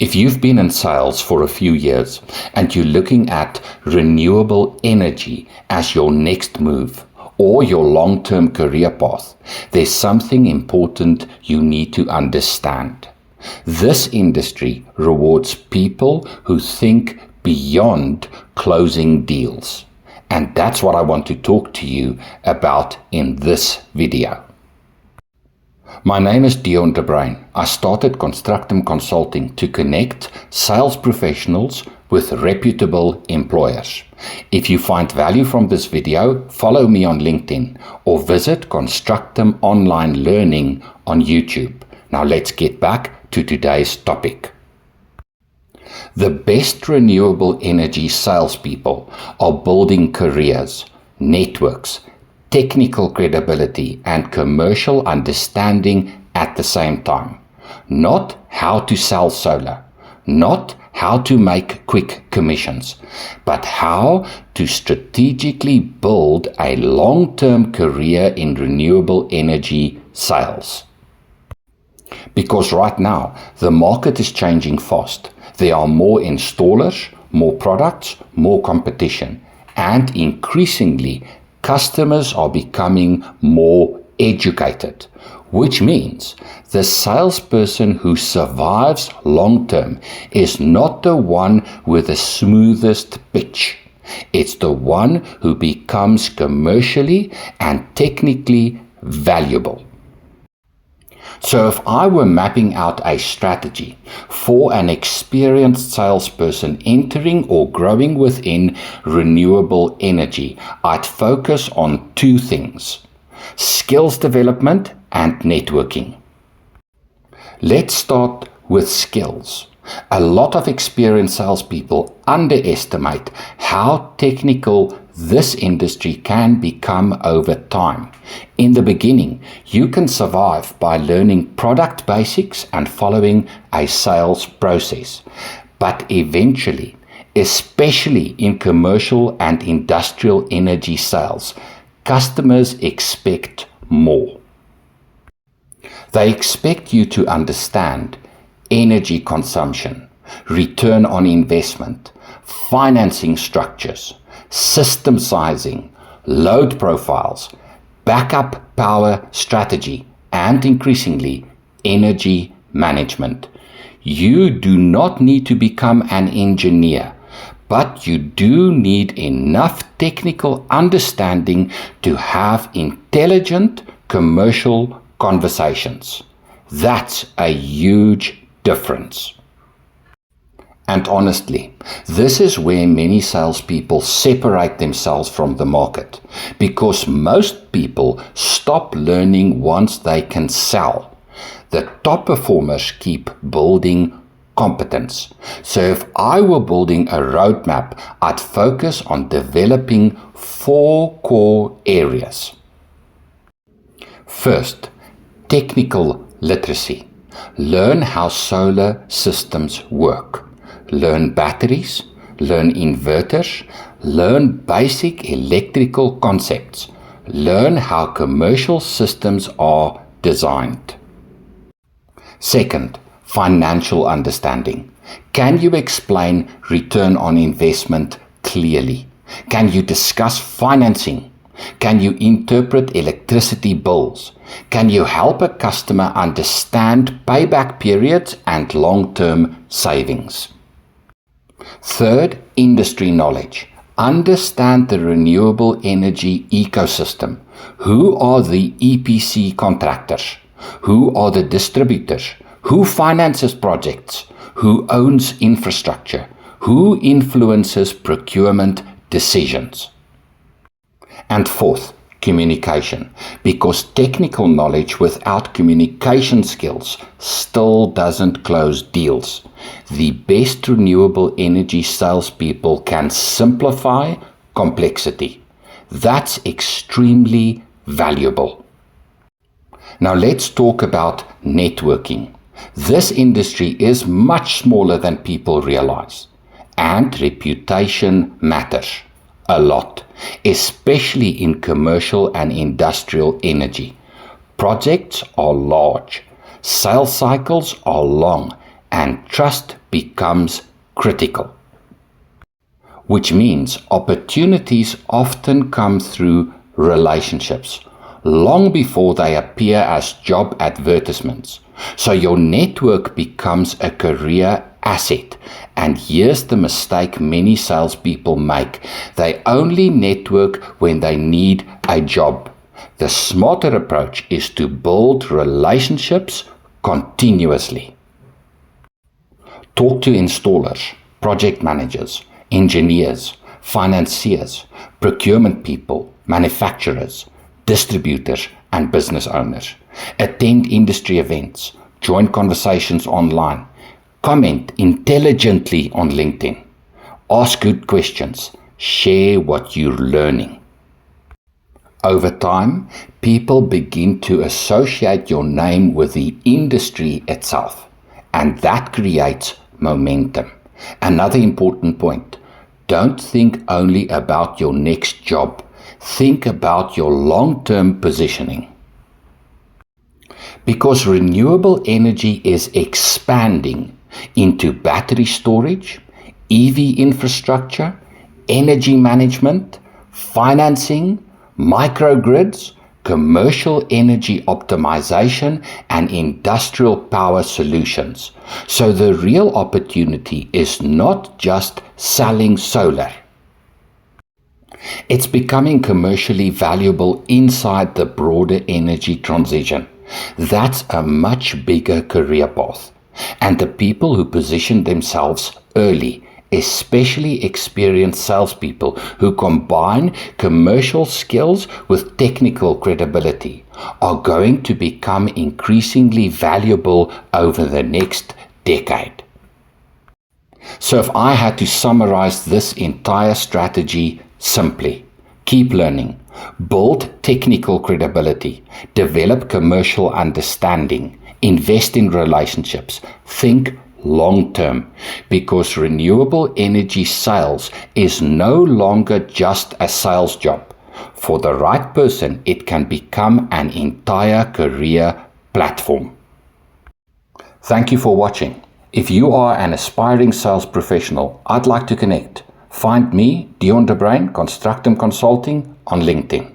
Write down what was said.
If you've been in sales for a few years and you're looking at renewable energy as your next move or your long-term career path, there's something important you need to understand. This industry rewards people who think beyond closing deals. And that's what I want to talk to you about in this video. My name is Dion de Bruin. I started Constructum Consulting to connect sales professionals with reputable employers. If you find value from this video, follow me on LinkedIn or visit Constructum Online Learning on YouTube. Now let's get back to today's topic. The best renewable energy salespeople are building careers, networks, technical credibility and commercial understanding at the same time. Not how to sell solar, not how to make quick commissions, but how to strategically build a long-term career in renewable energy sales. Because right now, the market is changing fast. There are more installers, more products, more competition, and increasingly, customers are becoming more educated, which means the salesperson who survives long-term is not the one with the smoothest pitch. It's the one who becomes commercially and technically valuable. So if I were mapping out a strategy for an experienced salesperson entering or growing within renewable energy, I'd focus on two things: skills development and networking. Let's start with skills. A lot of experienced salespeople underestimate how technical this industry can become over time. In the beginning, you can survive by learning product basics and following a sales process. But eventually, especially in commercial and industrial energy sales, customers expect more. They expect you to understand energy consumption, return on investment, financing structures, system sizing, load profiles, backup power strategy, and increasingly, energy management. You do not need to become an engineer, but you do need enough technical understanding to have intelligent commercial conversations. That's a huge difference. And honestly, this is where many salespeople separate themselves from the market, because most people stop learning once they can sell. The top performers keep building competence. So if I were building a roadmap, I'd focus on developing 4 core areas. First, technical literacy. Learn how solar systems work. Learn batteries, learn inverters, learn basic electrical concepts, learn how commercial systems are designed. Second, financial understanding. Can you explain return on investment clearly? Can you discuss financing? Can you interpret electricity bills? Can you help a customer understand payback periods and long-term savings? Third, industry knowledge. Understand the renewable energy ecosystem. Who are the EPC contractors? Who are the distributors? Who finances projects? Who owns infrastructure? Who influences procurement decisions? And fourth, communication, because technical knowledge without communication skills still doesn't close deals. The best renewable energy salespeople can simplify complexity. That's extremely valuable. Now let's talk about networking. This industry is much smaller than people realize, and reputation matters a lot, especially in commercial and industrial energy. Projects are large, sales cycles are long, and trust becomes critical. Which means opportunities often come through relationships, long before they appear as job advertisements. So your network becomes a career asset. And here's the mistake many salespeople make. They only network when they need a job. The smarter approach is to build relationships continuously. Talk to installers, project managers, engineers, financiers, procurement people, manufacturers, distributors, and business owners. Attend industry events, join conversations online, comment intelligently on LinkedIn, ask good questions, share what you're learning. Over time, people begin to associate your name with the industry itself, and that creates momentum. Another important point, don't think only about your next job. Think about your long-term positioning. Because renewable energy is expanding into battery storage, EV infrastructure, energy management, financing, microgrids, commercial energy optimization, and industrial power solutions. So the real opportunity is not just selling solar. It's becoming commercially valuable inside the broader energy transition. That's a much bigger career path. And the people who position themselves early, especially experienced salespeople who combine commercial skills with technical credibility, are going to become increasingly valuable over the next decade. So if I had to summarize this entire strategy simply, keep learning, build technical credibility, develop commercial understanding, invest in relationships, think long-term, because renewable energy sales is no longer just a sales job. For the right person, it can become an entire career platform. Thank you for watching. If you are an aspiring sales professional, I'd like to connect. Find me, Dion de Bruin, Constructum Consulting, on LinkedIn.